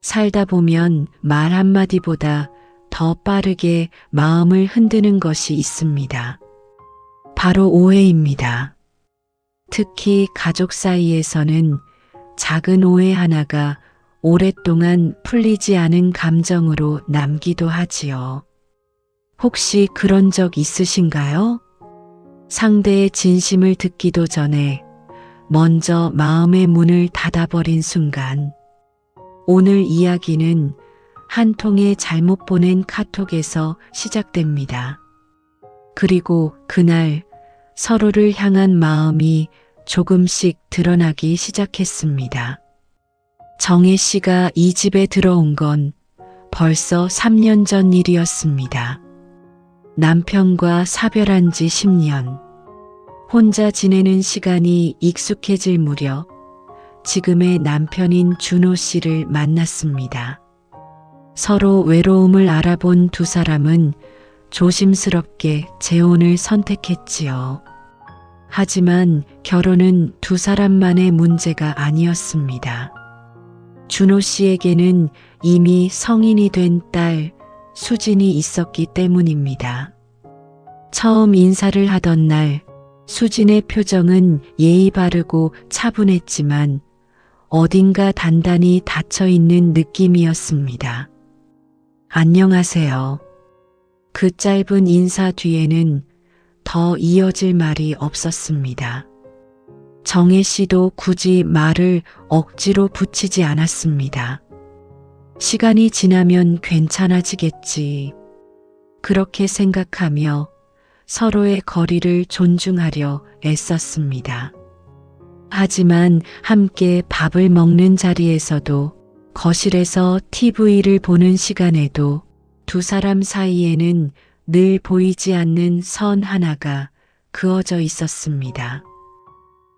살다 보면 말 한마디보다 더 빠르게 마음을 흔드는 것이 있습니다. 바로 오해입니다. 특히 가족 사이에서는 작은 오해 하나가 오랫동안 풀리지 않은 감정으로 남기도 하지요. 혹시 그런 적 있으신가요? 상대의 진심을 듣기도 전에 먼저 마음의 문을 닫아버린 순간. 오늘 이야기는 한 통의 잘못 보낸 카톡에서 시작됩니다. 그리고 그날 서로를 향한 마음이 조금씩 드러나기 시작했습니다. 정혜 씨가 이 집에 들어온 건 벌써 3년 전 일이었습니다. 남편과 사별한 지 10년. 혼자 지내는 시간이 익숙해질 무렵 지금의 남편인 준호 씨를 만났습니다. 서로 외로움을 알아본 두 사람은 조심스럽게 재혼을 선택했지요. 하지만 결혼은 두 사람만의 문제가 아니었습니다. 준호 씨에게는 이미 성인이 된 딸 수진이 있었기 때문입니다. 처음 인사를 하던 날 수진의 표정은 예의 바르고 차분했지만 어딘가 단단히 닫혀있는 느낌이었습니다. 안녕하세요. 그 짧은 인사 뒤에는 더 이어질 말이 없었습니다. 정혜 씨도 굳이 말을 억지로 붙이지 않았습니다. 시간이 지나면 괜찮아지겠지. 그렇게 생각하며 서로의 거리를 존중하려 애썼습니다. 하지만 함께 밥을 먹는 자리에서도 거실에서 TV를 보는 시간에도 두 사람 사이에는 늘 보이지 않는 선 하나가 그어져 있었습니다.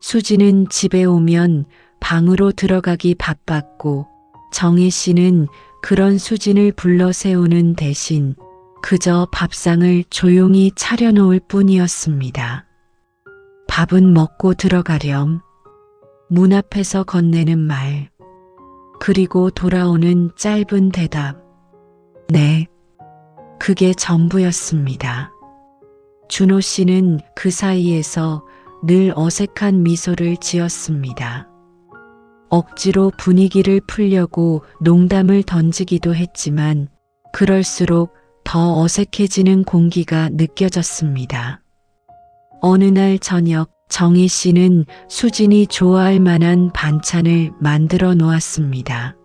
수지는 집에 오면 방으로 들어가기 바빴고 정혜 씨는 그런 수진을 불러 세우는 대신 그저 밥상을 조용히 차려놓을 뿐이었습니다. 밥은 먹고 들어가렴. 문 앞에서 건네는 말. 그리고 돌아오는 짧은 대답. 네. 그게 전부였습니다. 준호 씨는 그 사이에서 늘 어색한 미소를 지었습니다. 억지로 분위기를 풀려고 농담을 던지기도 했지만 그럴수록 더 어색해지는 공기가 느껴졌습니다. 어느 날 저녁 정희 씨는 수진이 좋아할 만한 반찬을 만들어 놓았습니다.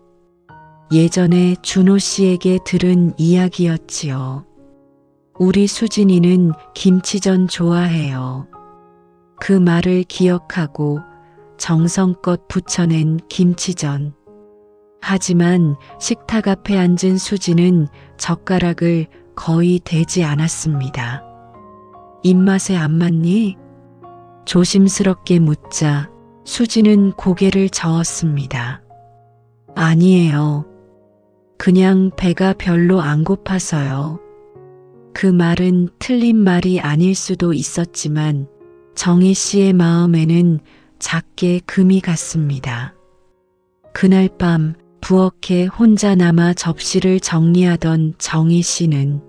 예전에 준호 씨에게 들은 이야기였지요. 우리 수진이는 김치전 좋아해요. 그 말을 기억하고 정성껏 부쳐낸 김치전. 하지만 식탁 앞에 앉은 수진은 젓가락을 거의 대지 않았습니다. 입맛에 안 맞니? 조심스럽게 묻자 수진은 고개를 저었습니다. 아니에요. 그냥 배가 별로 안 고파서요. 그 말은 틀린 말이 아닐 수도 있었지만 정희 씨의 마음에는 작게 금이 갔습니다. 그날 밤 부엌에 혼자 남아 접시를 정리하던 정희 씨는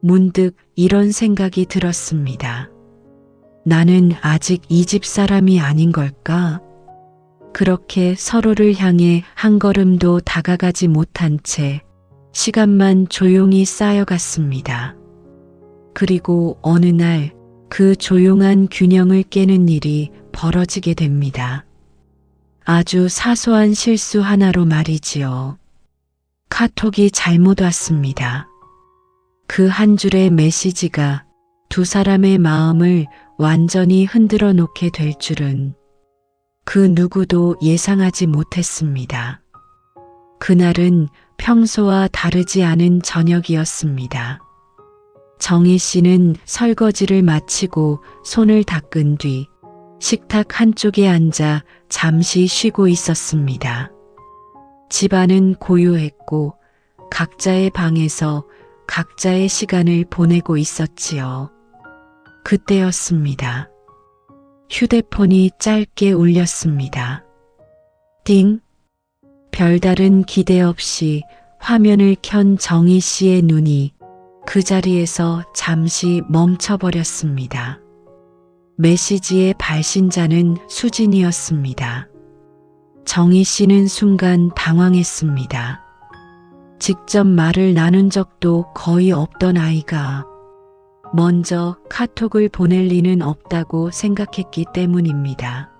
문득 이런 생각이 들었습니다. 나는 아직 이 집 사람이 아닌 걸까? 그렇게 서로를 향해 한 걸음도 다가가지 못한 채 시간만 조용히 쌓여갔습니다. 그리고 어느 날 그 조용한 균형을 깨는 일이 벌어지게 됩니다. 아주 사소한 실수 하나로 말이지요. 카톡이 잘못 왔습니다. 그 한 줄의 메시지가 두 사람의 마음을 완전히 흔들어 놓게 될 줄은 그 누구도 예상하지 못했습니다. 그날은 평소와 다르지 않은 저녁이었습니다. 정희 씨는 설거지를 마치고 손을 닦은 뒤 식탁 한쪽에 앉아 잠시 쉬고 있었습니다. 집안은 고요했고 각자의 방에서 각자의 시간을 보내고 있었지요. 그때였습니다. 휴대폰이 짧게 울렸습니다. 띵. 별다른 기대 없이 화면을 켠 정희 씨의 눈이 그 자리에서 잠시 멈춰버렸습니다. 메시지의 발신자는 수진이었습니다. 정희 씨는 순간 당황했습니다. 직접 말을 나눈 적도 거의 없던 아이가 먼저 카톡을 보낼 리는 없다고 생각했기 때문입니다.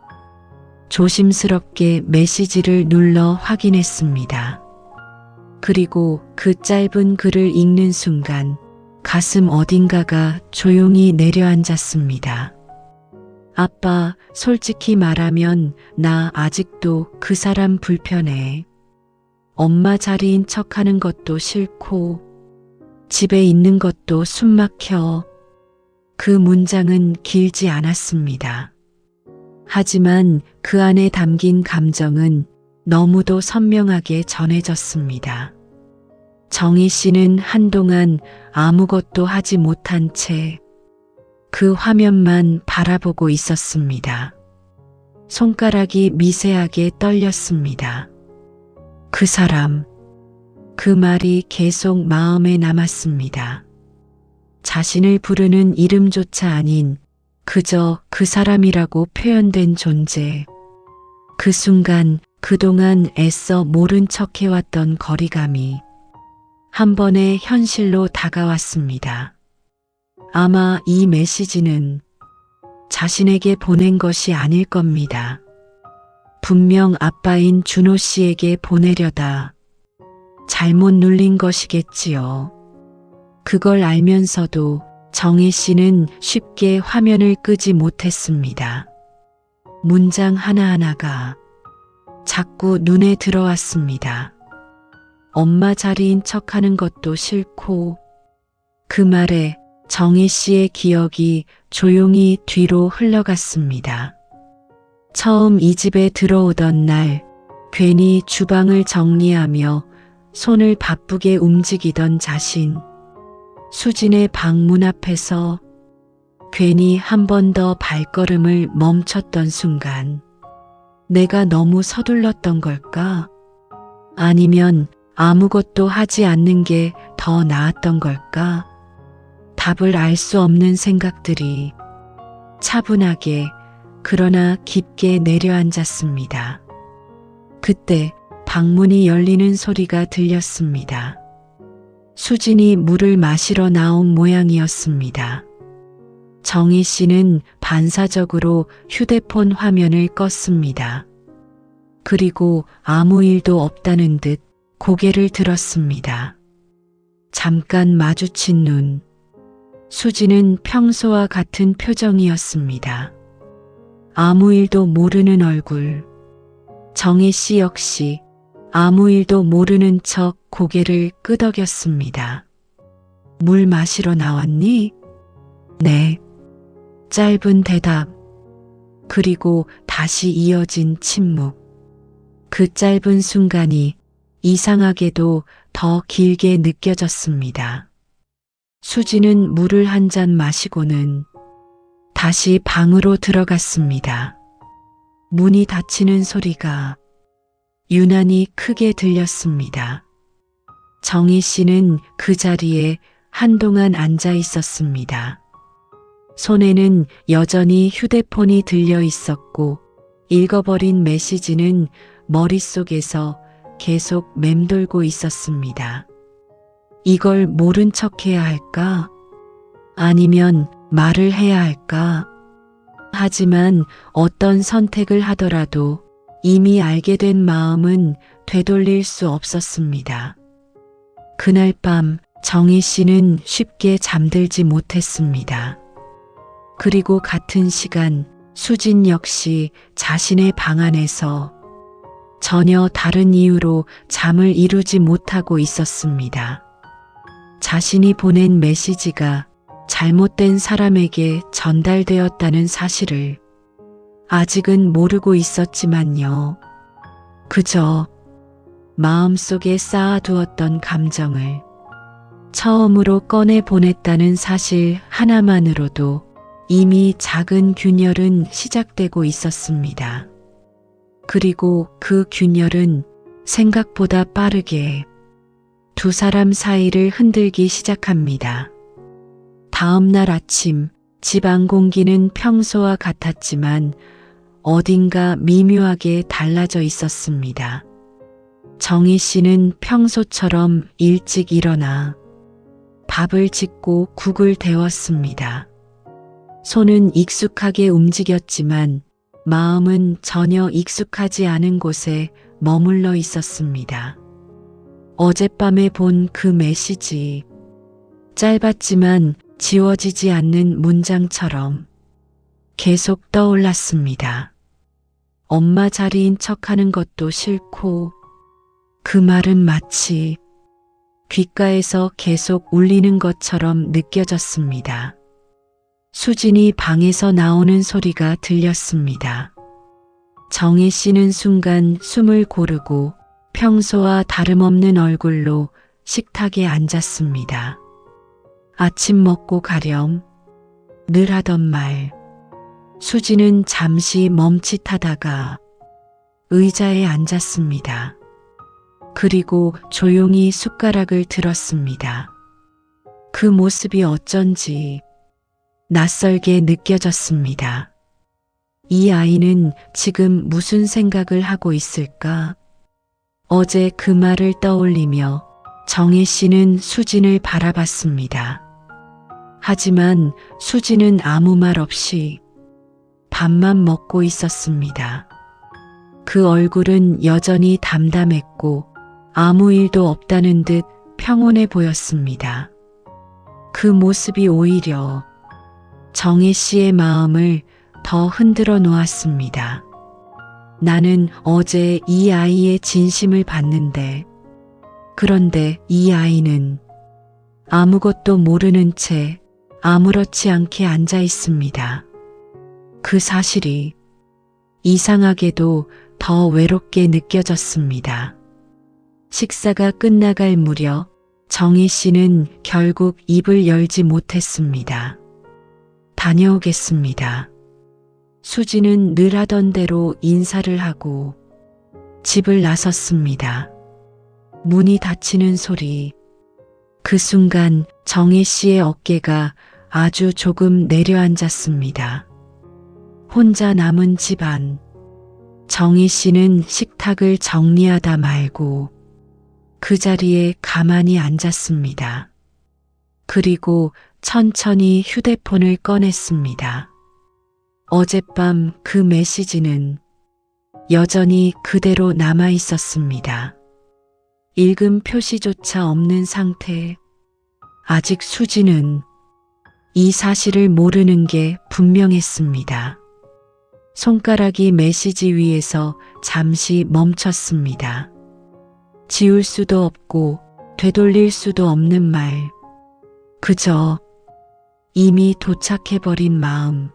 조심스럽게 메시지를 눌러 확인했습니다. 그리고 그 짧은 글을 읽는 순간 가슴 어딘가가 조용히 내려앉았습니다. 아빠, 솔직히 말하면 나 아직도 그 사람 불편해. 엄마 자리인 척하는 것도 싫고 집에 있는 것도 숨막혀. 그 문장은 길지 않았습니다. 하지만 그 안에 담긴 감정은 너무도 선명하게 전해졌습니다. 정희 씨는 한동안 아무것도 하지 못한 채 그 화면만 바라보고 있었습니다. 손가락이 미세하게 떨렸습니다. 그 사람, 그 말이 계속 마음에 남았습니다. 자신을 부르는 이름조차 아닌 그저 그 사람이라고 표현된 존재. 그 순간 그동안 애써 모른 척 해왔던 거리감이 한 번에 현실로 다가왔습니다. 아마 이 메시지는 자신에게 보낸 것이 아닐 겁니다. 분명 아빠인 준호 씨에게 보내려다 잘못 눌린 것이겠지요. 그걸 알면서도 정희 씨는 쉽게 화면을 끄지 못했습니다. 문장 하나하나가 자꾸 눈에 들어왔습니다. 엄마 자리인 척하는 것도 싫고. 그 말에 정희 씨의 기억이 조용히 뒤로 흘러갔습니다. 처음 이 집에 들어오던 날 괜히 주방을 정리하며 손을 바쁘게 움직이던 자신. 수진의 방문 앞에서 괜히 한 번 더 발걸음을 멈췄던 순간 내가 너무 서둘렀던 걸까? 아니면 아무것도 하지 않는 게 더 나았던 걸까? 답을 알 수 없는 생각들이 차분하게 그러나 깊게 내려앉았습니다. 그때 방문이 열리는 소리가 들렸습니다. 수진이 물을 마시러 나온 모양이었습니다. 정희 씨는 반사적으로 휴대폰 화면을 껐습니다. 그리고 아무 일도 없다는 듯 고개를 들었습니다. 잠깐 마주친 눈. 수진은 평소와 같은 표정이었습니다. 아무 일도 모르는 얼굴. 정희 씨 역시 아무 일도 모르는 척 고개를 끄덕였습니다. 물 마시러 나왔니? 네. 짧은 대답. 그리고 다시 이어진 침묵. 그 짧은 순간이 이상하게도 더 길게 느껴졌습니다. 수지는 물을 한 잔 마시고는 다시 방으로 들어갔습니다. 문이 닫히는 소리가 유난히 크게 들렸습니다. 정희 씨는 그 자리에 한동안 앉아 있었습니다. 손에는 여전히 휴대폰이 들려 있었고 읽어버린 메시지는 머릿속에서 계속 맴돌고 있었습니다. 이걸 모른 척 해야 할까? 아니면 말을 해야 할까? 하지만 어떤 선택을 하더라도 이미 알게 된 마음은 되돌릴 수 없었습니다. 그날 밤 정희 씨는 쉽게 잠들지 못했습니다. 그리고 같은 시간 수진 역시 자신의 방 안에서 전혀 다른 이유로 잠을 이루지 못하고 있었습니다. 자신이 보낸 메시지가 잘못된 사람에게 전달되었다는 사실을 아직은 모르고 있었지만요. 그저 마음속에 쌓아두었던 감정을 처음으로 꺼내 보냈다는 사실 하나만으로도 이미 작은 균열은 시작되고 있었습니다. 그리고 그 균열은 생각보다 빠르게 두 사람 사이를 흔들기 시작합니다. 다음 날 아침 집 안 공기는 평소와 같았지만 어딘가 미묘하게 달라져 있었습니다. 정희 씨는 평소처럼 일찍 일어나 밥을 짓고 국을 데웠습니다. 손은 익숙하게 움직였지만 마음은 전혀 익숙하지 않은 곳에 머물러 있었습니다. 어젯밤에 본 그 메시지, 짧았지만 지워지지 않는 문장처럼 계속 떠올랐습니다. 엄마 자리인 척하는 것도 싫고 그 말은 마치 귓가에서 계속 울리는 것처럼 느껴졌습니다. 수진이 방에서 나오는 소리가 들렸습니다. 정희 씨는 순간 숨을 고르고 평소와 다름없는 얼굴로 식탁에 앉았습니다. 아침 먹고 가렴. 늘 하던 말. 수지는 잠시 멈칫하다가 의자에 앉았습니다. 그리고 조용히 숟가락을 들었습니다. 그 모습이 어쩐지 낯설게 느껴졌습니다. 이 아이는 지금 무슨 생각을 하고 있을까? 어제 그 말을 떠올리며 정희 씨는 수진을 바라봤습니다. 하지만 수진은 아무 말 없이 밥만 먹고 있었습니다. 그 얼굴은 여전히 담담했고 아무 일도 없다는 듯 평온해 보였습니다. 그 모습이 오히려 정희 씨의 마음을 더 흔들어 놓았습니다. 나는 어제 이 아이의 진심을 봤는데, 그런데 이 아이는 아무것도 모르는 채 아무렇지 않게 앉아 있습니다. 그 사실이 이상하게도 더 외롭게 느껴졌습니다. 식사가 끝나갈 무렵 정희 씨는 결국 입을 열지 못했습니다. 다녀오겠습니다. 수지는 늘 하던 대로 인사를 하고 집을 나섰습니다. 문이 닫히는 소리. 그 순간 정희 씨의 어깨가 아주 조금 내려앉았습니다. 혼자 남은 집안. 정희 씨는 식탁을 정리하다 말고 그 자리에 가만히 앉았습니다. 그리고 천천히 휴대폰을 꺼냈습니다. 어젯밤 그 메시지는 여전히 그대로 남아 있었습니다. 읽음 표시조차 없는 상태. 아직 수지는 이 사실을 모르는 게 분명했습니다. 손가락이 메시지 위에서 잠시 멈췄습니다. 지울 수도 없고 되돌릴 수도 없는 말. 그저 이미 도착해버린 마음.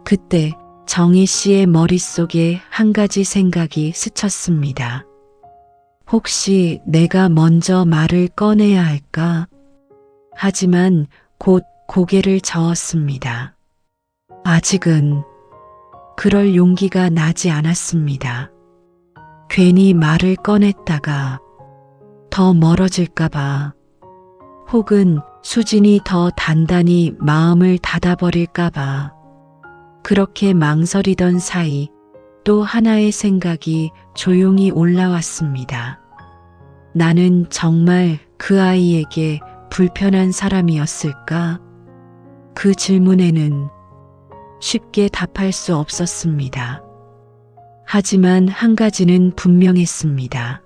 그때 정희 씨의 머릿속에 한 가지 생각이 스쳤습니다. 혹시 내가 먼저 말을 꺼내야 할까? 하지만 곧 고개를 저었습니다. 아직은 그럴 용기가 나지 않았습니다. 괜히 말을 꺼냈다가 더 멀어질까봐, 혹은 수진이 더 단단히 마음을 닫아버릴까봐. 그렇게 망설이던 사이 또 하나의 생각이 조용히 올라왔습니다. 나는 정말 그 아이에게 불편한 사람이었을까? 그 질문에는 쉽게 답할 수 없었습니다. 하지만 한 가지는 분명했습니다.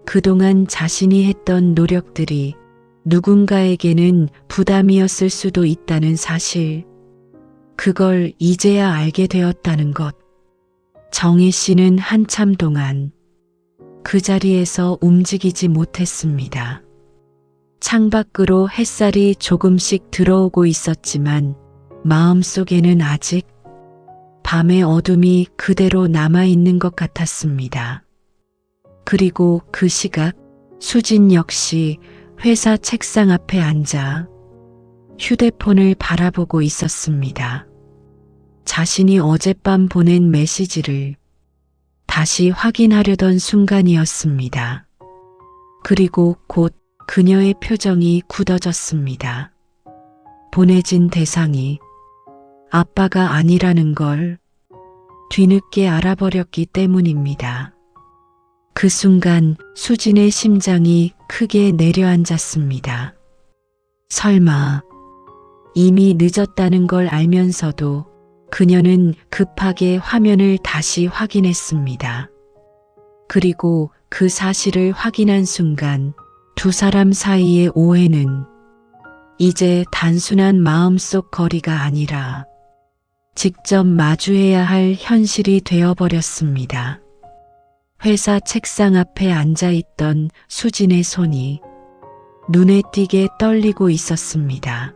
그동안 자신이 했던 노력들이 누군가에게는 부담이었을 수도 있다는 사실. 그걸 이제야 알게 되었다는 것. 정희 씨는 한참 동안 그 자리에서 움직이지 못했습니다. 창밖으로 햇살이 조금씩 들어오고 있었지만 마음속에는 아직 밤의 어둠이 그대로 남아있는 것 같았습니다. 그리고 그 시각 수진 역시 회사 책상 앞에 앉아 휴대폰을 바라보고 있었습니다. 자신이 어젯밤 보낸 메시지를 다시 확인하려던 순간이었습니다. 그리고 곧 그녀의 표정이 굳어졌습니다. 보내진 대상이 아빠가 아니라는 걸 뒤늦게 알아버렸기 때문입니다. 그 순간 수진의 심장이 크게 내려앉았습니다. 설마 이미 늦었다는 걸 알면서도 그녀는 급하게 화면을 다시 확인했습니다. 그리고 그 사실을 확인한 순간 두 사람 사이의 오해는 이제 단순한 마음속 거리가 아니라 직접 마주해야 할 현실이 되어버렸습니다. 회사 책상 앞에 앉아있던 수진의 손이 눈에 띄게 떨리고 있었습니다.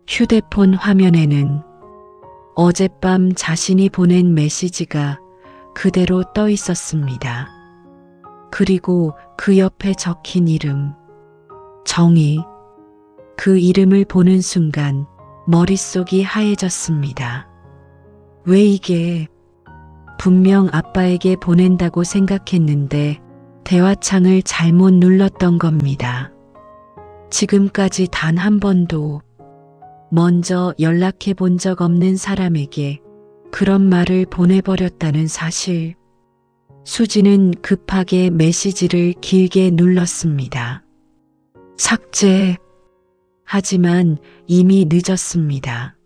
휴대폰 화면에는 어젯밤 자신이 보낸 메시지가 그대로 떠 있었습니다. 그리고 그 옆에 적힌 이름, 정희. 그 이름을 보는 순간 머릿속이 하얘졌습니다. 왜 이게? 분명 아빠에게 보낸다고 생각했는데 대화창을 잘못 눌렀던 겁니다. 지금까지 단 한 번도 먼저 연락해 본 적 없는 사람에게 그런 말을 보내버렸다는 사실. 수지는 급하게 메시지를 길게 눌렀습니다. 삭제. 하지만 이미 늦었습니다.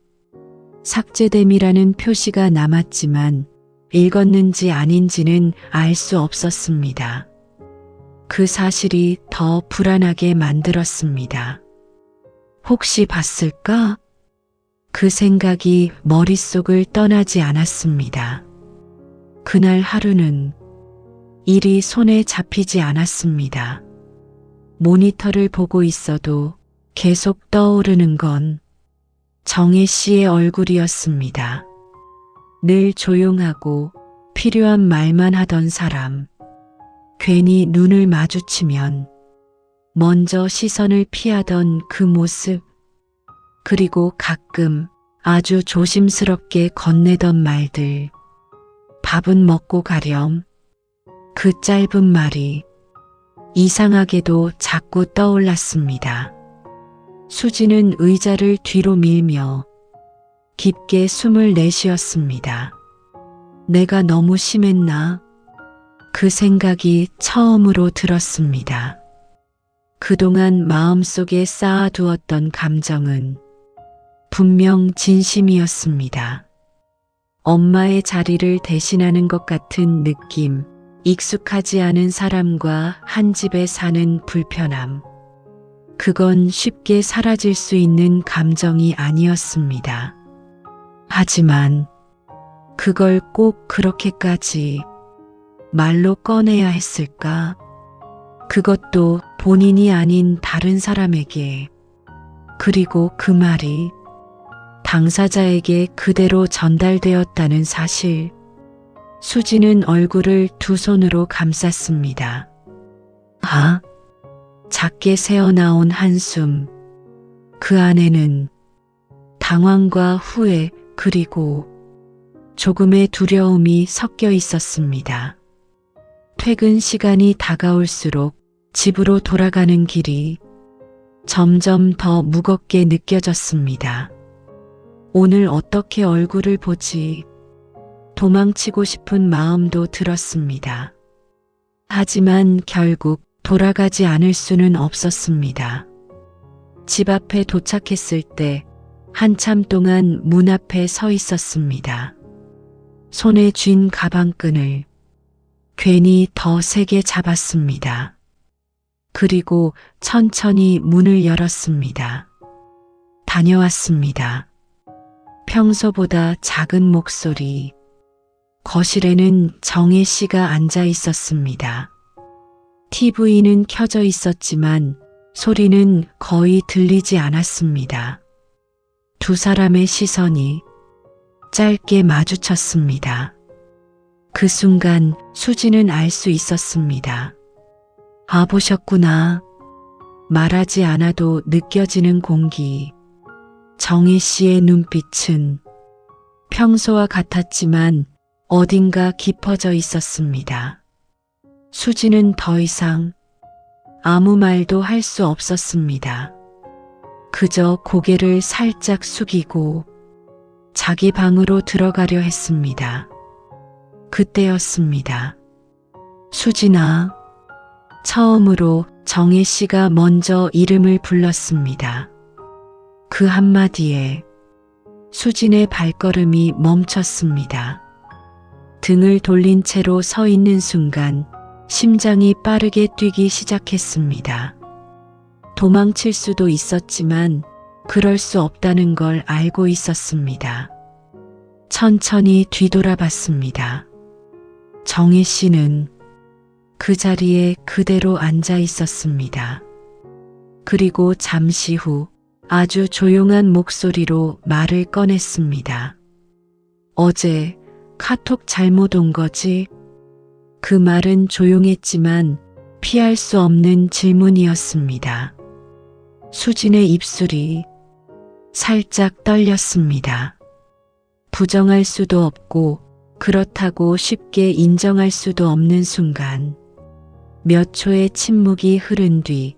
삭제됨이라는 표시가 남았지만 읽었는지 아닌지는 알 수 없었습니다. 그 사실이 더 불안하게 만들었습니다. 혹시 봤을까? 그 생각이 머릿속을 떠나지 않았습니다. 그날 하루는 일이 손에 잡히지 않았습니다. 모니터를 보고 있어도 계속 떠오르는 건 정혜 씨의 얼굴이었습니다. 늘 조용하고 필요한 말만 하던 사람. 괜히 눈을 마주치면 먼저 시선을 피하던 그 모습. 그리고 가끔 아주 조심스럽게 건네던 말들. 밥은 먹고 가렴. 그 짧은 말이 이상하게도 자꾸 떠올랐습니다. 수지는 의자를 뒤로 밀며 깊게 숨을 내쉬었습니다. 내가 너무 심했나? 그 생각이 처음으로 들었습니다. 그동안 마음속에 쌓아두었던 감정은 분명 진심이었습니다. 엄마의 자리를 대신하는 것 같은 느낌, 익숙하지 않은 사람과 한 집에 사는 불편함. 그건 쉽게 사라질 수 있는 감정이 아니었습니다. 하지만 그걸 꼭 그렇게까지 말로 꺼내야 했을까? 그것도 본인이 아닌 다른 사람에게. 그리고 그 말이 당사자에게 그대로 전달되었다는 사실. 수지는 얼굴을 두 손으로 감쌌습니다. 작게 새어나온 한숨. 그 안에는 당황과 후회 그리고 조금의 두려움이 섞여 있었습니다. 퇴근 시간이 다가올수록 집으로 돌아가는 길이 점점 더 무겁게 느껴졌습니다. 오늘 어떻게 얼굴을 보지? 도망치고 싶은 마음도 들었습니다. 하지만 결국 돌아가지 않을 수는 없었습니다. 집 앞에 도착했을 때 한참 동안 문 앞에 서 있었습니다. 손에 쥔 가방끈을 괜히 더 세게 잡았습니다. 그리고 천천히 문을 열었습니다. 다녀왔습니다. 평소보다 작은 목소리. 거실에는 정혜 씨가 앉아 있었습니다. TV는 켜져 있었지만 소리는 거의 들리지 않았습니다. 두 사람의 시선이 짧게 마주쳤습니다. 그 순간 수지는 알 수 있었습니다. 보셨구나. 말하지 않아도 느껴지는 공기. 정혜 씨의 눈빛은 평소와 같았지만 어딘가 깊어져 있었습니다. 수지는 더 이상 아무 말도 할 수 없었습니다. 그저 고개를 살짝 숙이고 자기 방으로 들어가려 했습니다. 그때였습니다. 수진아. 처음으로 정혜 씨가 먼저 이름을 불렀습니다. 그 한마디에 수진의 발걸음이 멈췄습니다. 등을 돌린 채로 서 있는 순간 심장이 빠르게 뛰기 시작했습니다. 도망칠 수도 있었지만 그럴 수 없다는 걸 알고 있었습니다. 천천히 뒤돌아봤습니다. 정혜 씨는 그 자리에 그대로 앉아 있었습니다. 그리고 잠시 후 아주 조용한 목소리로 말을 꺼냈습니다. 어제 카톡 잘못 온 거지? 그 말은 조용했지만 피할 수 없는 질문이었습니다. 수진의 입술이 살짝 떨렸습니다. 부정할 수도 없고 그렇다고 쉽게 인정할 수도 없는 순간 몇 초의 침묵이 흐른 뒤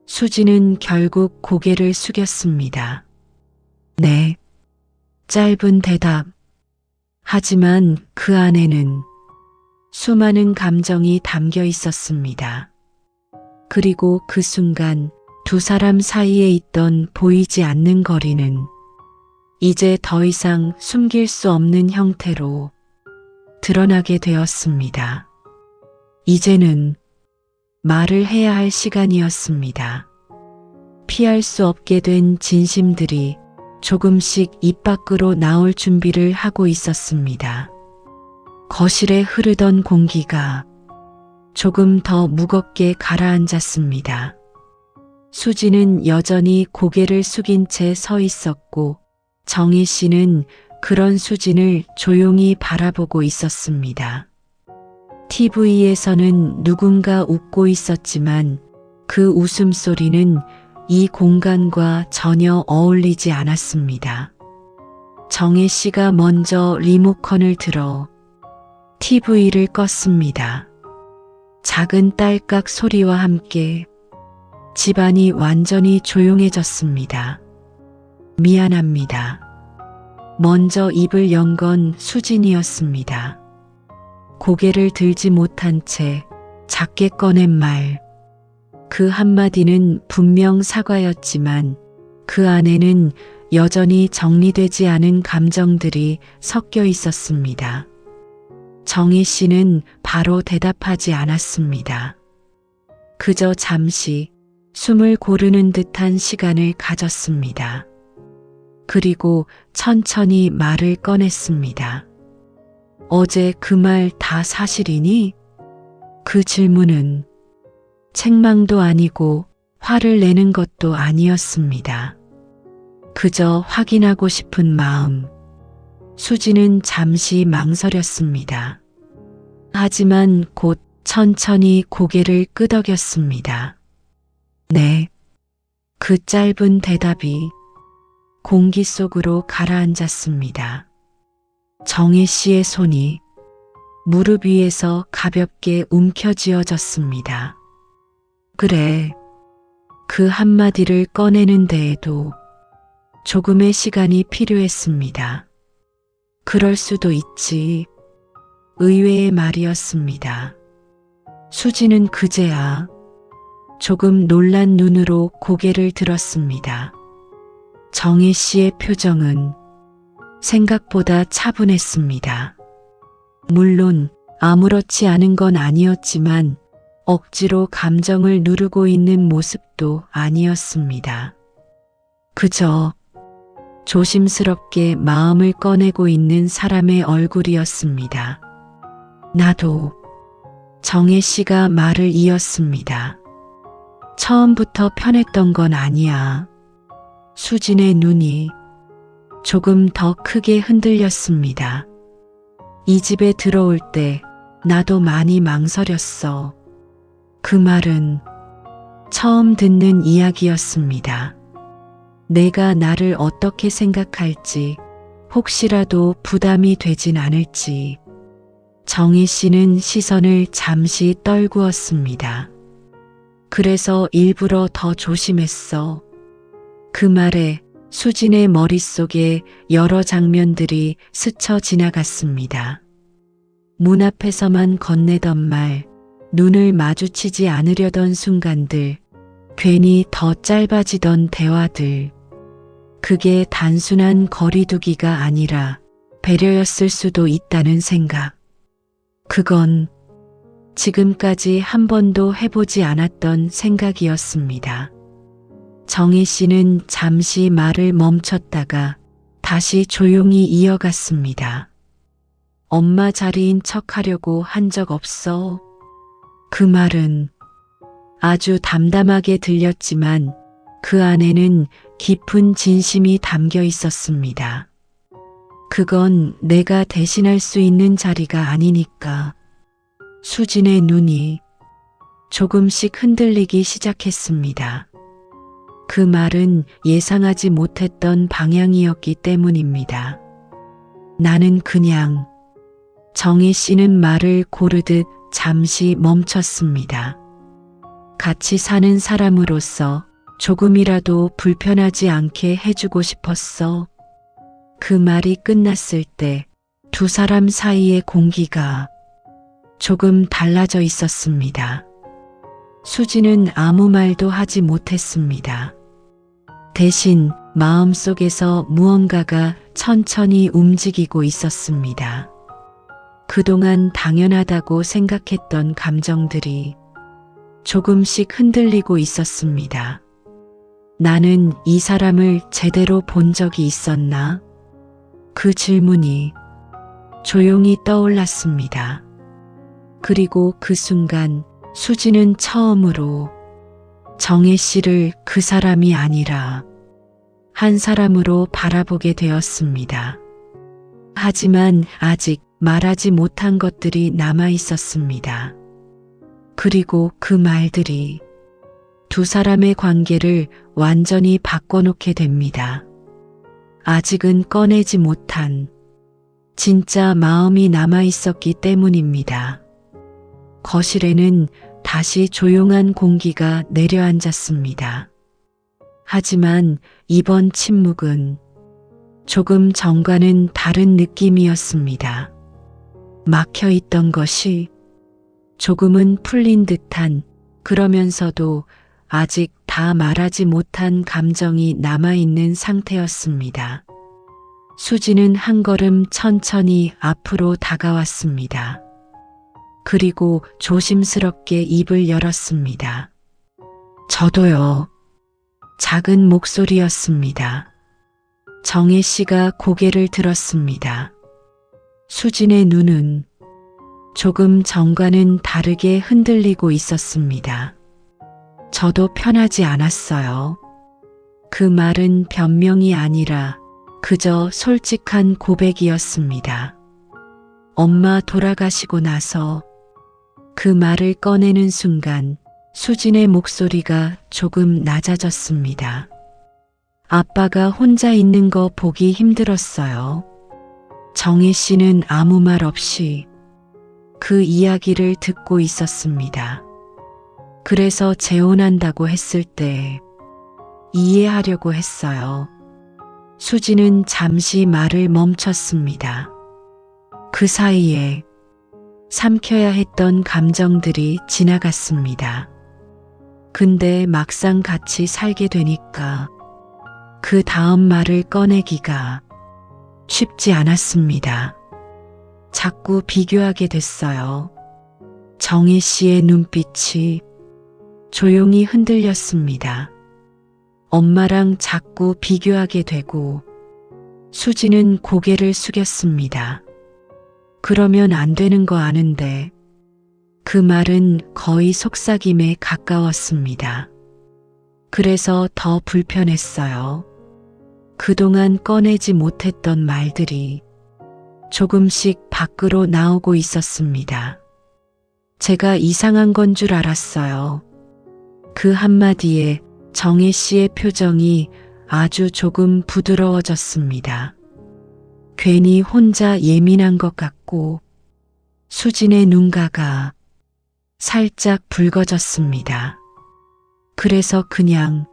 수진은 결국 고개를 숙였습니다. 네. 짧은 대답. 하지만 그 안에는 수많은 감정이 담겨 있었습니다. 그리고 그 순간 두 사람 사이에 있던 보이지 않는 거리는 이제 더 이상 숨길 수 없는 형태로 드러나게 되었습니다. 이제는 말을 해야 할 시간이었습니다. 피할 수 없게 된 진심들이 조금씩 입 밖으로 나올 준비를 하고 있었습니다. 거실에 흐르던 공기가 조금 더 무겁게 가라앉았습니다. 수지는 여전히 고개를 숙인 채 서 있었고 정혜 씨는 그런 수진을 조용히 바라보고 있었습니다. TV에서는 누군가 웃고 있었지만 그 웃음소리는 이 공간과 전혀 어울리지 않았습니다. 정혜 씨가 먼저 리모컨을 들어 TV를 껐습니다. 작은 딸깍 소리와 함께 집안이 완전히 조용해졌습니다. 미안합니다. 먼저 입을 연 건 수진이었습니다. 고개를 들지 못한 채 작게 꺼낸 말. 그 한마디는 분명 사과였지만 그 안에는 여전히 정리되지 않은 감정들이 섞여 있었습니다. 정혜 씨는 바로 대답하지 않았습니다. 그저 잠시 숨을 고르는 듯한 시간을 가졌습니다. 그리고 천천히 말을 꺼냈습니다. 어제 그 말 다 사실이니? 그 질문은 책망도 아니고 화를 내는 것도 아니었습니다. 그저 확인하고 싶은 마음. 수지는 잠시 망설였습니다. 하지만 곧 천천히 고개를 끄덕였습니다. 네. 그 짧은 대답이 공기 속으로 가라앉았습니다. 정혜 씨의 손이 무릎 위에서 가볍게 움켜쥐어졌습니다. 그래. 그 한마디를 꺼내는 데에도 조금의 시간이 필요했습니다. 그럴 수도 있지. 의외의 말이었습니다. 수지는 그제야 조금 놀란 눈으로 고개를 들었습니다. 정혜 씨의 표정은 생각보다 차분했습니다. 물론 아무렇지 않은 건 아니었지만 억지로 감정을 누르고 있는 모습도 아니었습니다. 그저 조심스럽게 마음을 꺼내고 있는 사람의 얼굴이었습니다. 나도. 정혜 씨가 말을 이었습니다. 처음부터 편했던 건 아니야. 수진의 눈이 조금 더 크게 흔들렸습니다. 이 집에 들어올 때 나도 많이 망설였어. 그 말은 처음 듣는 이야기였습니다. 내가 나를 어떻게 생각할지, 혹시라도 부담이 되진 않을지. 정희 씨는 시선을 잠시 떨구었습니다. 그래서 일부러 더 조심했어. 그 말에 수진의 머릿속에 여러 장면들이 스쳐 지나갔습니다. 문 앞에서만 건네던 말, 눈을 마주치지 않으려던 순간들, 괜히 더 짧아지던 대화들. 그게 단순한 거리두기가 아니라 배려였을 수도 있다는 생각. 그건 지금까지 한 번도 해보지 않았던 생각이었습니다. 정희 씨는 잠시 말을 멈췄다가 다시 조용히 이어갔습니다. 엄마 자리인 척 하려고 한 적 없어. 그 말은 아주 담담하게 들렸지만 그 안에는 깊은 진심이 담겨 있었습니다. 그건 내가 대신할 수 있는 자리가 아니니까. 수진의 눈이 조금씩 흔들리기 시작했습니다. 그 말은 예상하지 못했던 방향이었기 때문입니다. 나는 그냥 정희 씨는 말을 고르듯 잠시 멈췄습니다. 같이 사는 사람으로서 조금이라도 불편하지 않게 해주고 싶었어. 그 말이 끝났을 때 두 사람 사이의 공기가 조금 달라져 있었습니다. 수지는 아무 말도 하지 못했습니다. 대신 마음속에서 무언가가 천천히 움직이고 있었습니다. 그동안 당연하다고 생각했던 감정들이 조금씩 흔들리고 있었습니다. 나는 이 사람을 제대로 본 적이 있었나? 그 질문이 조용히 떠올랐습니다. 그리고 그 순간 수지는 처음으로 정혜 씨를 그 사람이 아니라 한 사람으로 바라보게 되었습니다. 하지만 아직 말하지 못한 것들이 남아 있었습니다. 그리고 그 말들이 두 사람의 관계를 완전히 바꿔놓게 됩니다. 아직은 꺼내지 못한 진짜 마음이 남아 있었기 때문입니다. 거실에는 다시 조용한 공기가 내려앉았습니다. 하지만 이번 침묵은 조금 전과는 다른 느낌이었습니다. 막혀 있던 것이 조금은 풀린 듯한, 그러면서도 아직 다 말하지 못한 감정이 남아있는 상태였습니다. 수지는 한 걸음 천천히 앞으로 다가왔습니다. 그리고 조심스럽게 입을 열었습니다. 저도요. 작은 목소리였습니다. 정혜 씨가 고개를 들었습니다. 수진의 눈은 조금 전과는 다르게 흔들리고 있었습니다. 저도 편하지 않았어요. 그 말은 변명이 아니라 그저 솔직한 고백이었습니다. 엄마 돌아가시고 나서 그 말을 꺼내는 순간 수진의 목소리가 조금 낮아졌습니다. 아빠가 혼자 있는 거 보기 힘들었어요. 정혜 씨는 아무 말 없이 그 이야기를 듣고 있었습니다. 그래서 재혼한다고 했을 때 이해하려고 했어요. 수지는 잠시 말을 멈췄습니다. 그 사이에 삼켜야 했던 감정들이 지나갔습니다. 근데 막상 같이 살게 되니까 그 다음 말을 꺼내기가 쉽지 않았습니다. 자꾸 비교하게 됐어요. 정혜 씨의 눈빛이 조용히 흔들렸습니다. 엄마랑 자꾸 비교하게 되고 수지는 고개를 숙였습니다. 그러면 안 되는 거 아는데. 그 말은 거의 속삭임에 가까웠습니다. 그래서 더 불편했어요. 그동안 꺼내지 못했던 말들이 조금씩 밖으로 나오고 있었습니다. 제가 이상한 건 줄 알았어요. 그 한마디에 정혜 씨의 표정이 아주 조금 부드러워졌습니다. 괜히 혼자 예민한 것 같고 수진의 눈가가 살짝 붉어졌습니다. 그래서 그냥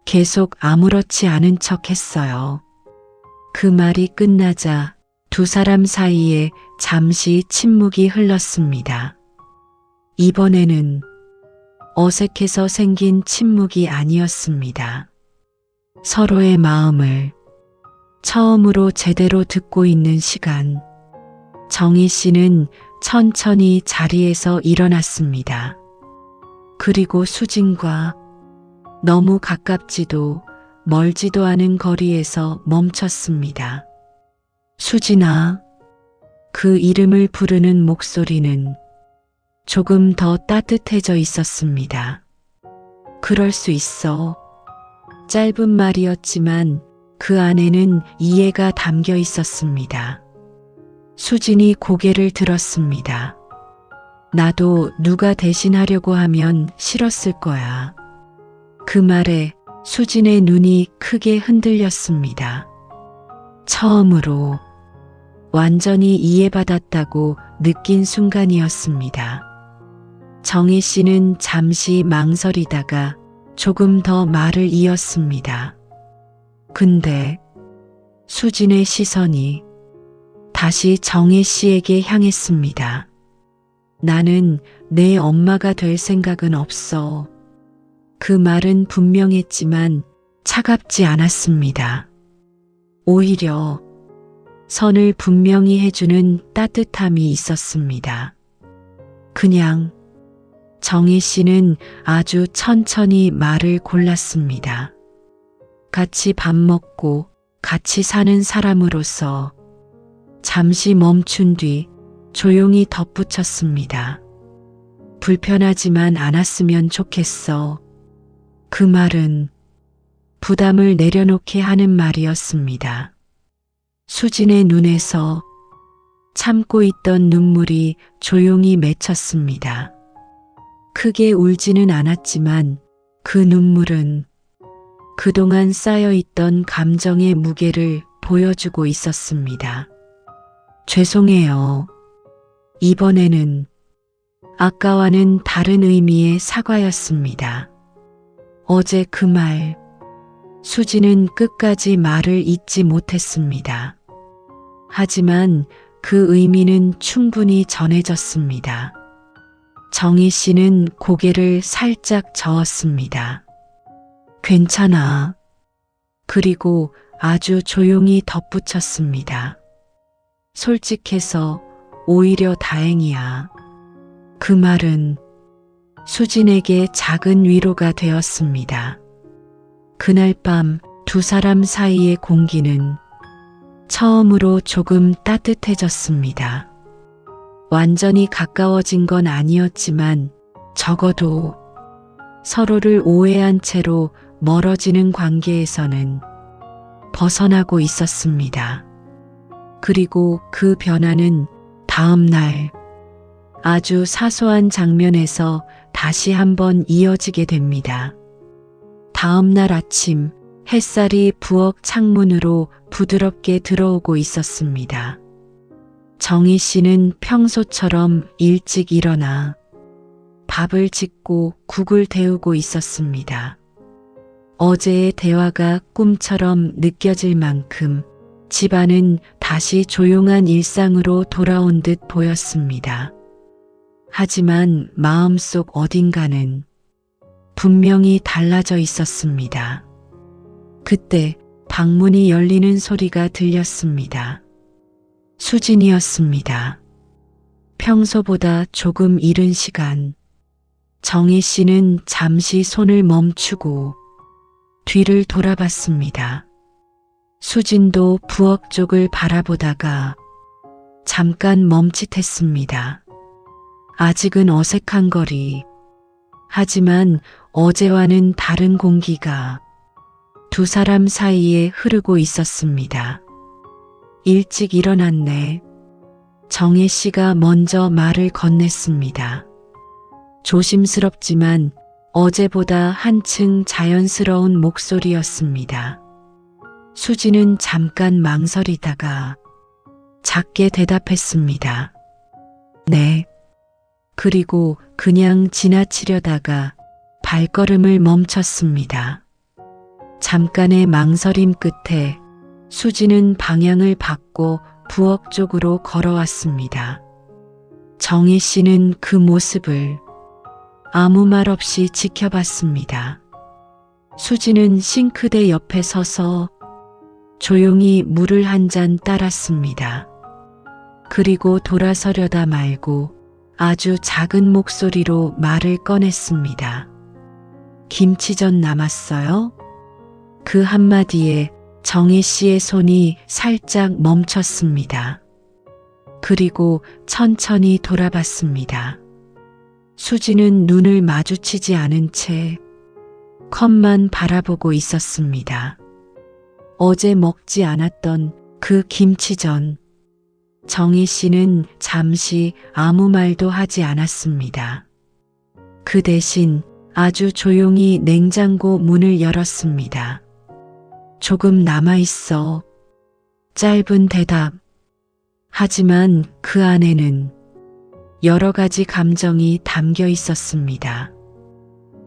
계속 아무렇지 않은 척 했어요. 그 말이 끝나자 두 사람 사이에 잠시 침묵이 흘렀습니다. 이번에는 어색해서 생긴 침묵이 아니었습니다. 서로의 마음을 처음으로 제대로 듣고 있는 시간. 정희 씨는 천천히 자리에서 일어났습니다. 그리고 수진과 너무 가깝지도 멀지도 않은 거리에서 멈췄습니다. 수진아, 그 이름을 부르는 목소리는 조금 더 따뜻해져 있었습니다. 그럴 수 있어. 짧은 말이었지만 그 안에는 이해가 담겨 있었습니다. 수진이 고개를 들었습니다. 나도 누가 대신하려고 하면 싫었을 거야. 그 말에 수진의 눈이 크게 흔들렸습니다. 처음으로 완전히 이해받았다고 느낀 순간이었습니다. 정희 씨는 잠시 망설이다가 조금 더 말을 이었습니다. 근데 수진의 시선이 다시 정희 씨에게 향했습니다. 나는 내 엄마가 될 생각은 없어. 그 말은 분명했지만 차갑지 않았습니다. 오히려 선을 분명히 해주는 따뜻함이 있었습니다. 그냥 정희 씨는 아주 천천히 말을 골랐습니다. 같이 밥 먹고 같이 사는 사람으로서 잠시 멈춘 뒤 조용히 덧붙였습니다. 불편하지만 않았으면 좋겠어. 그 말은 부담을 내려놓게 하는 말이었습니다. 수진의 눈에서 참고 있던 눈물이 조용히 맺혔습니다. 크게 울지는 않았지만 그 눈물은 그동안 쌓여있던 감정의 무게를 보여주고 있었습니다. 죄송해요. 이번에는 아까와는 다른 의미의 사과였습니다. 어제 그 말, 수진은 끝까지 말을 잇지 못했습니다. 하지만 그 의미는 충분히 전해졌습니다. 정희 씨는 고개를 살짝 저었습니다. 괜찮아. 그리고 아주 조용히 덧붙였습니다. 솔직해서 오히려 다행이야. 그 말은 수진에게 작은 위로가 되었습니다. 그날 밤 두 사람 사이의 공기는 처음으로 조금 따뜻해졌습니다. 완전히 가까워진 건 아니었지만 적어도 서로를 오해한 채로 멀어지는 관계에서는 벗어나고 있었습니다. 그리고 그 변화는 다음 날 아주 사소한 장면에서 다시 한번 이어지게 됩니다. 다음 날 아침 햇살이 부엌 창문으로 부드럽게 들어오고 있었습니다. 정희 씨는 평소처럼 일찍 일어나 밥을 짓고 국을 데우고 있었습니다. 어제의 대화가 꿈처럼 느껴질 만큼 집안은 다시 조용한 일상으로 돌아온 듯 보였습니다. 하지만 마음속 어딘가는 분명히 달라져 있었습니다. 그때 방문이 열리는 소리가 들렸습니다. 수진이었습니다. 평소보다 조금 이른 시간, 정희 씨는 잠시 손을 멈추고 뒤를 돌아봤습니다. 수진도 부엌 쪽을 바라보다가 잠깐 멈칫했습니다. 아직은 어색한 거리. 하지만 어제와는 다른 공기가 두 사람 사이에 흐르고 있었습니다. 일찍 일어났네. 정혜 씨가 먼저 말을 건넸습니다. 조심스럽지만 어제보다 한층 자연스러운 목소리였습니다. 수지는 잠깐 망설이다가 작게 대답했습니다. 네. 그리고 그냥 지나치려다가 발걸음을 멈췄습니다. 잠깐의 망설임 끝에 수지는 방향을 바꿔 부엌 쪽으로 걸어왔습니다. 정희 씨는 그 모습을 아무 말 없이 지켜봤습니다. 수지는 싱크대 옆에 서서 조용히 물을 한 잔 따랐습니다. 그리고 돌아서려다 말고 아주 작은 목소리로 말을 꺼냈습니다. 김치전 남았어요? 그 한마디에 정희 씨의 손이 살짝 멈췄습니다. 그리고 천천히 돌아봤습니다. 수지는 눈을 마주치지 않은 채 컵만 바라보고 있었습니다. 어제 먹지 않았던 그 김치전. 정희 씨는 잠시 아무 말도 하지 않았습니다. 그 대신 아주 조용히 냉장고 문을 열었습니다. 조금 남아있어. 짧은 대답. 하지만 그 안에는 여러 가지 감정이 담겨 있었습니다.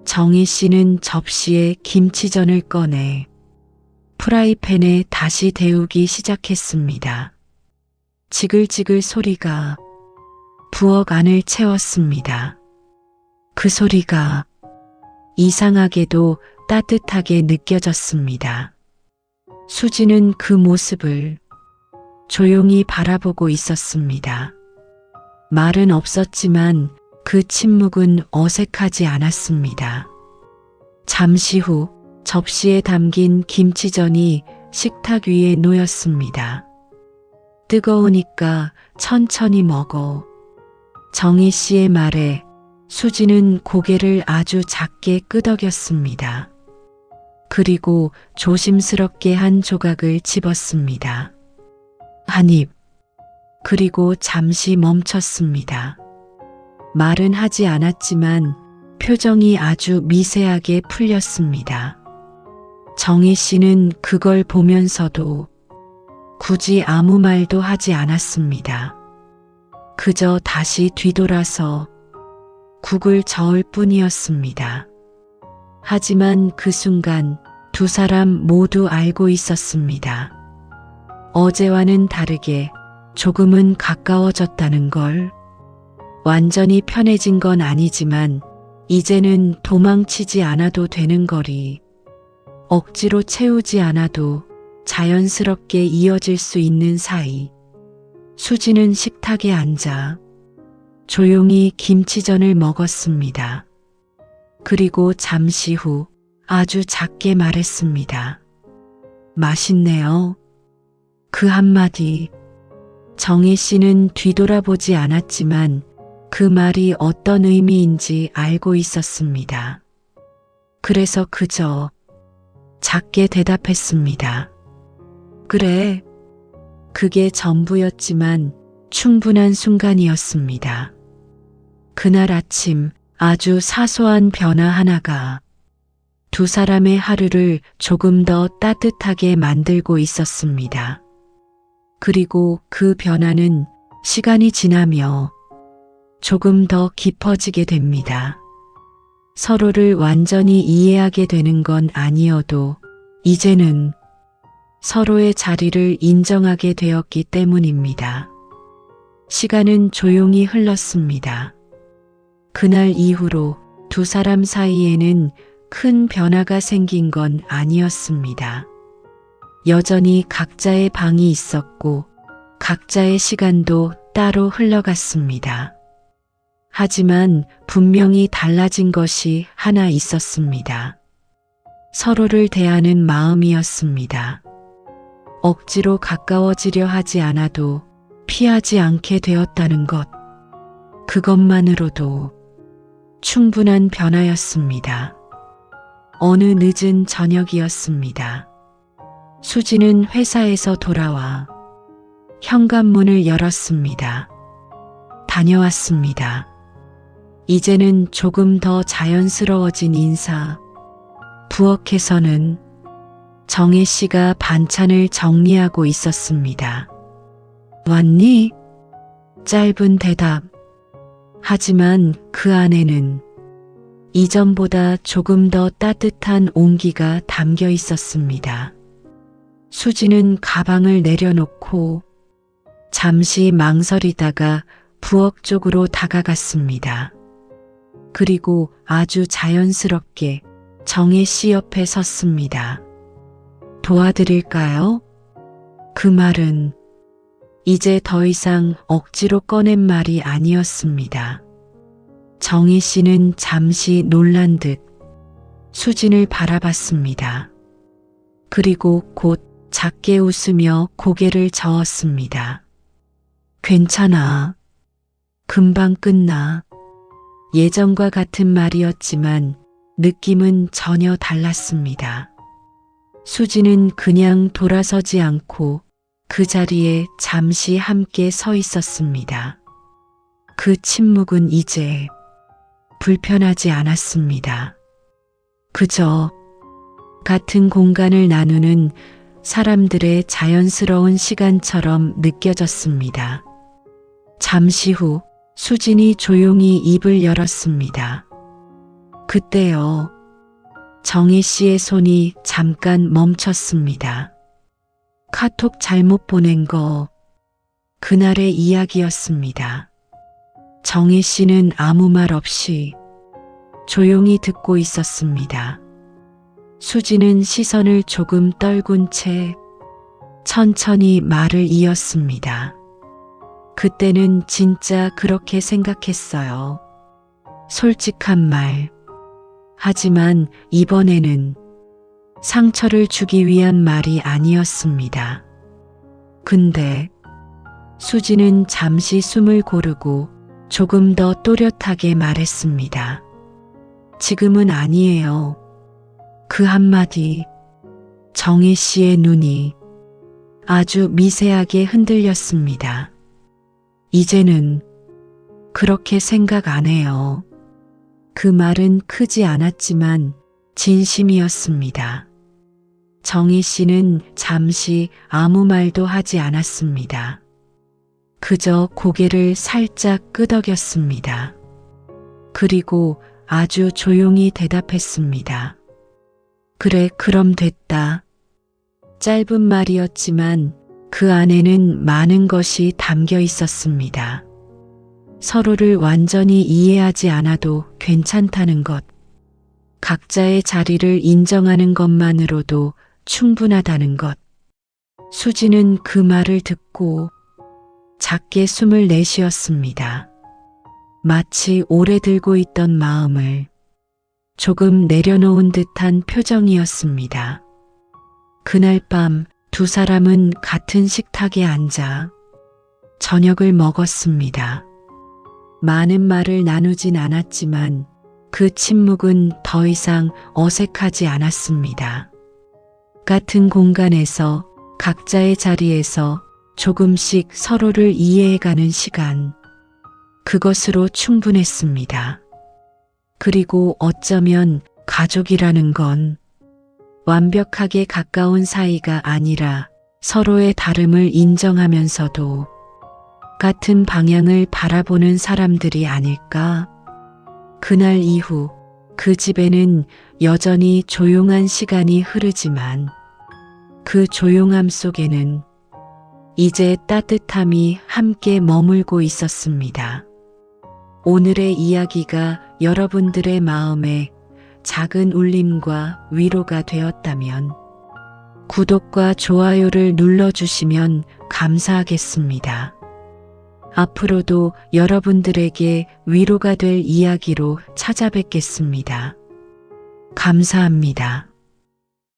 정희 씨는 접시에 김치전을 꺼내 프라이팬에 다시 데우기 시작했습니다. 지글지글 소리가 부엌 안을 채웠습니다. 그 소리가 이상하게도 따뜻하게 느껴졌습니다. 수지는 그 모습을 조용히 바라보고 있었습니다. 말은 없었지만 그 침묵은 어색하지 않았습니다. 잠시 후 접시에 담긴 김치전이 식탁 위에 놓였습니다. 뜨거우니까 천천히 먹어. 정희 씨의 말에 수지는 고개를 아주 작게 끄덕였습니다. 그리고 조심스럽게 한 조각을 집었습니다. 한 입. 그리고 잠시 멈췄습니다. 말은 하지 않았지만 표정이 아주 미세하게 풀렸습니다. 정희 씨는 그걸 보면서도 굳이 아무 말도 하지 않았습니다. 그저 다시 뒤돌아서 국을 저을 뿐이었습니다. 하지만 그 순간 두 사람 모두 알고 있었습니다. 어제와는 다르게 조금은 가까워졌다는 걸. 완전히 편해진 건 아니지만 이제는 도망치지 않아도 되는 거리. 억지로 채우지 않아도 자연스럽게 이어질 수 있는 사이. 수지는 식탁에 앉아 조용히 김치전을 먹었습니다. 그리고 잠시 후 아주 작게 말했습니다. 맛있네요. 그 한마디. 정희 씨는 뒤돌아보지 않았지만 그 말이 어떤 의미인지 알고 있었습니다. 그래서 그저 작게 대답했습니다. 그래. 그게 전부였지만 충분한 순간이었습니다. 그날 아침 아주 사소한 변화 하나가 두 사람의 하루를 조금 더 따뜻하게 만들고 있었습니다. 그리고 그 변화는 시간이 지나며 조금 더 깊어지게 됩니다. 서로를 완전히 이해하게 되는 건 아니어도 이제는 서로의 자리를 인정하게 되었기 때문입니다. 시간은 조용히 흘렀습니다. 그날 이후로 두 사람 사이에는 큰 변화가 생긴 건 아니었습니다. 여전히 각자의 방이 있었고 각자의 시간도 따로 흘러갔습니다. 하지만 분명히 달라진 것이 하나 있었습니다. 서로를 대하는 마음이었습니다. 억지로 가까워지려 하지 않아도 피하지 않게 되었다는 것. 그것만으로도 충분한 변화였습니다. 어느 늦은 저녁이었습니다. 수지는 회사에서 돌아와 현관문을 열었습니다. 다녀왔습니다. 이제는 조금 더 자연스러워진 인사. 부엌에서는 정혜 씨가 반찬을 정리하고 있었습니다. 왔니? 짧은 대답. 하지만 그 안에는 이전보다 조금 더 따뜻한 온기가 담겨 있었습니다. 수지는 가방을 내려놓고 잠시 망설이다가 부엌 쪽으로 다가갔습니다. 그리고 아주 자연스럽게 정혜 씨 옆에 섰습니다. 도와드릴까요? 그 말은 이제 더 이상 억지로 꺼낸 말이 아니었습니다. 정혜 씨는 잠시 놀란 듯 수진을 바라봤습니다. 그리고 곧 작게 웃으며 고개를 저었습니다. 괜찮아. 금방 끝나. 예전과 같은 말이었지만 느낌은 전혀 달랐습니다. 수지는 그냥 돌아서지 않고 그 자리에 잠시 함께 서 있었습니다. 그 침묵은 이제 불편하지 않았습니다. 그저 같은 공간을 나누는 사람들의 자연스러운 시간처럼 느껴졌습니다. 잠시 후 수진이 조용히 입을 열었습니다. 그때요. 정혜 씨의 손이 잠깐 멈췄습니다. 카톡 잘못 보낸 거 그날의 이야기였습니다. 정혜 씨는 아무 말 없이 조용히 듣고 있었습니다. 수지는 시선을 조금 떨군 채 천천히 말을 이었습니다. 그때는 진짜 그렇게 생각했어요. 솔직한 말. 하지만 이번에는 상처를 주기 위한 말이 아니었습니다. 근데 수지는 잠시 숨을 고르고 조금 더 또렷하게 말했습니다. 지금은 아니에요. 그 한마디, 정혜 씨의 눈이 아주 미세하게 흔들렸습니다. 이제는 그렇게 생각 안 해요. 그 말은 크지 않았지만 진심이었습니다. 정혜 씨는 잠시 아무 말도 하지 않았습니다. 그저 고개를 살짝 끄덕였습니다. 그리고 아주 조용히 대답했습니다. 그래, 그럼 됐다. 짧은 말이었지만 그 안에는 많은 것이 담겨 있었습니다. 서로를 완전히 이해하지 않아도 괜찮다는 것, 각자의 자리를 인정하는 것만으로도 충분하다는 것. 수지는 그 말을 듣고 작게 숨을 내쉬었습니다. 마치 오래 들고 있던 마음을 조금 내려놓은 듯한 표정이었습니다. 그날 밤 두 사람은 같은 식탁에 앉아 저녁을 먹었습니다. 많은 말을 나누진 않았지만 그 침묵은 더 이상 어색하지 않았습니다. 같은 공간에서 각자의 자리에서 조금씩 서로를 이해해가는 시간, 그것으로 충분했습니다. 그리고 어쩌면 가족이라는 건 완벽하게 가까운 사이가 아니라 서로의 다름을 인정하면서도 같은 방향을 바라보는 사람들이 아닐까? 그날 이후 그 집에는 여전히 조용한 시간이 흐르지만 그 조용함 속에는 이제 따뜻함이 함께 머물고 있었습니다. 오늘의 이야기가 여러분들의 마음에 작은 울림과 위로가 되었다면 구독과 좋아요를 눌러주시면 감사하겠습니다. 앞으로도 여러분들에게 위로가 될 이야기로 찾아뵙겠습니다. 감사합니다.